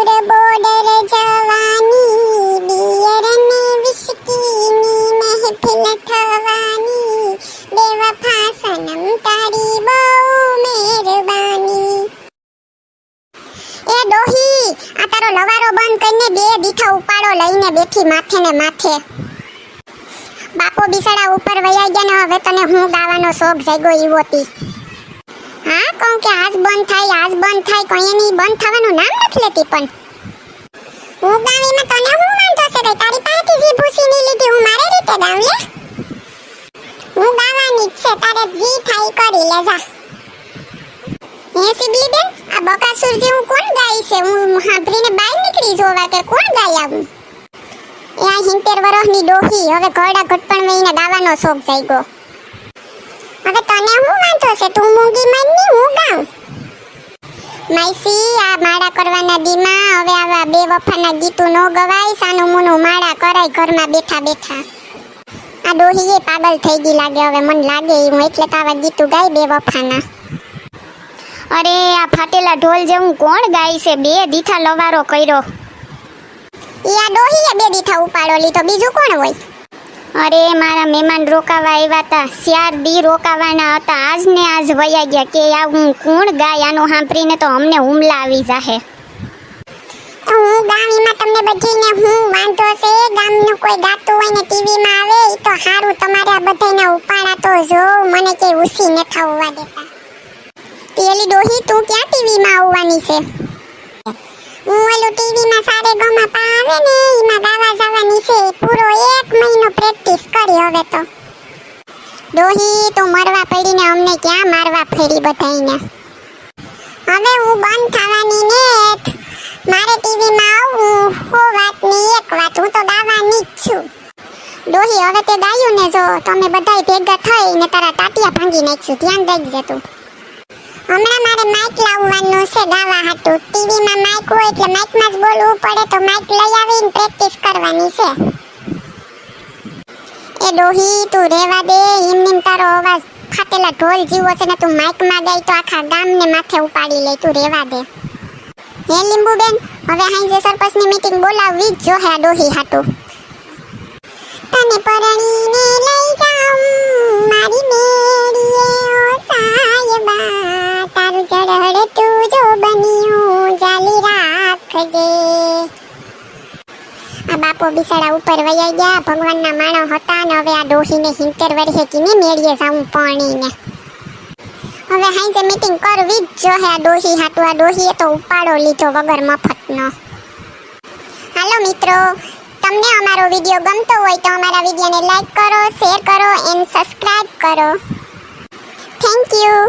દૂર બોર્ડર જવાની, બિયર ને વિસ્કીની મહેફિલ થવાની, બેવફા સનમ તારી બહુ મહેરબાની. એ ડોહી, આ તારો લવારો બંધ કરીને બે દીઠા ઉપાડો લઈને બેઠી માથે ને માથે. બાપો બિસાડા ઉપર વયા ગયા ને હવે તને હું ગાવાનો શોખ જાગ્યો ઈવોતી. હા કહું કે આજ બંધ થાય કોઈ એની બંધ થવાનું નામ નથી લેતી. પણ હું ગાવીમાં તને હું વાંધો છે કઈ? તારી પાસેથી જી ભૂસી ની લીધી, હું મારી રીતે ગાઉં લે. હું ગાવાની જ છે, તારે જી થાય કરી લે જા. હે સિબલી બેન, આ બકાસુર જેવું કોણ ગાય છે? હું સાંભળીને બહાર નીકળી જોવા કે કોણ ગાય આવું. એ આ 70 વર્ષની ડોહી હવે ઘરડા ઘટપણ વહીને ગાવાનો શોખ જાગ્યો. હવે તને હું વાંધો છે? તું મૂંગી મારની, હું ગાઉં. માઈસી, આ માળા કરવાના દીમાં હવે આવા બે વફાના ગીતું નો ગવાય. સાનું મુનું માળા કરાય ઘરમાં બેઠા બેઠા. આ ડોહી એ પાગલ થઈ ગઈ લાગે હવે, મને લાગે હું એટલે તો આવા ગીતું ગાય બે વફાના. અરે આ ફાટેલા ઢોલ જેવું કોણ ગાય છે? બે દીઠા લવારો કર્યો. ઈ આ ડોહીએ બે દીઠા ઉપાડો લીધો, બીજું કોણ હોય? અરે મારા મહેમાન રોકાવા આવ્યા હતા, 4 દી રોકાવાના હતા, આજ ને આજ વયા ગયા કે આ હું કોણ ગાય? આનું સાંભળીને તો અમને હુમલા આવી જાહે. હું ગામીમાં તમને બધીને હું વાંધો છે? ગામનું કોઈ ગાતું હોય ને ટીવીમાં આવે ઈ તો હારું, તમારે આ બધાયના ઉપાડા તો જો મને કે ઉસી ન થવા દેતા. તેલી ડોહી, તું ક્યાં ટીવીમાં આવવાની છે? હું ઓલું ટીવીમાં સારે ગમા પા આવે ને એમાં ગાવા જવાની છે. પૂરો 1 મહિનો પ્રેક્ટિસ કરી હવે તો. ડોહી, તું મરવા પડીને અમને ક્યાં મારવા ફેરી બધાઈને. હવે હું બંધ થવાની ને મારે ટીવીમાં આવવું હો વાતની એક વાત, હું તો ગાવાની જ છું. ડોહી, હવે તે ગાયું ને જો તમે બધાય ભેગા થઈને તારા ટાટિયા ભાંગી નાખશું, ધ્યાન રાખજે તું. હમણાં મારે માઇક લાવવાનું છે ગાવા હાટું. ટીવીમાં માઇક હોય એટલે માઇકમાં જ બોલવું પડે, તો માઇક લઈ આવીને પ્રેક્ટિસ કરવાની છે. એ ડોહી, તું રેવા દે, એમ તારો અવાજ ફાટેલા ઢોલ જેવો છે ને તું માઇકમાં ગાય તો આખા ગામને માથે ઉપાડી લે. તું રેવા દે. હે લીંબુ બેન, હવે હાંજે સરપંચની મીટિંગ બોલાવવી જ જોહે આ ડોહી હાટું. તને પરણીને લઈ જાઉં મારી મેડીએ ઓ સાયબા, તારું ચરહડ તું જો બન્યું જાલી રાખજે. આ બાપો બિસાડા ઉપર વયા ગયા, ભગવાનના માણો હતા ને હવે આ ડોહીને 70 વર્ષે કીને મેળીએ જાઉં પરણીને. હવે હાંજે મીટિંગ કરવી જ જોહે આ ડોહી હાટું. આ ડોહીએ તો ઉપાડો લીધો વગર મફતનો. હાલો મિત્રો, તમને અમારો વિડીયો ગમતો હોય તો અમારા વિડીયોને લાઈક કરો, શેર કરો એન્ડ સબસ્ક્રાઇબ કરો. Thank you.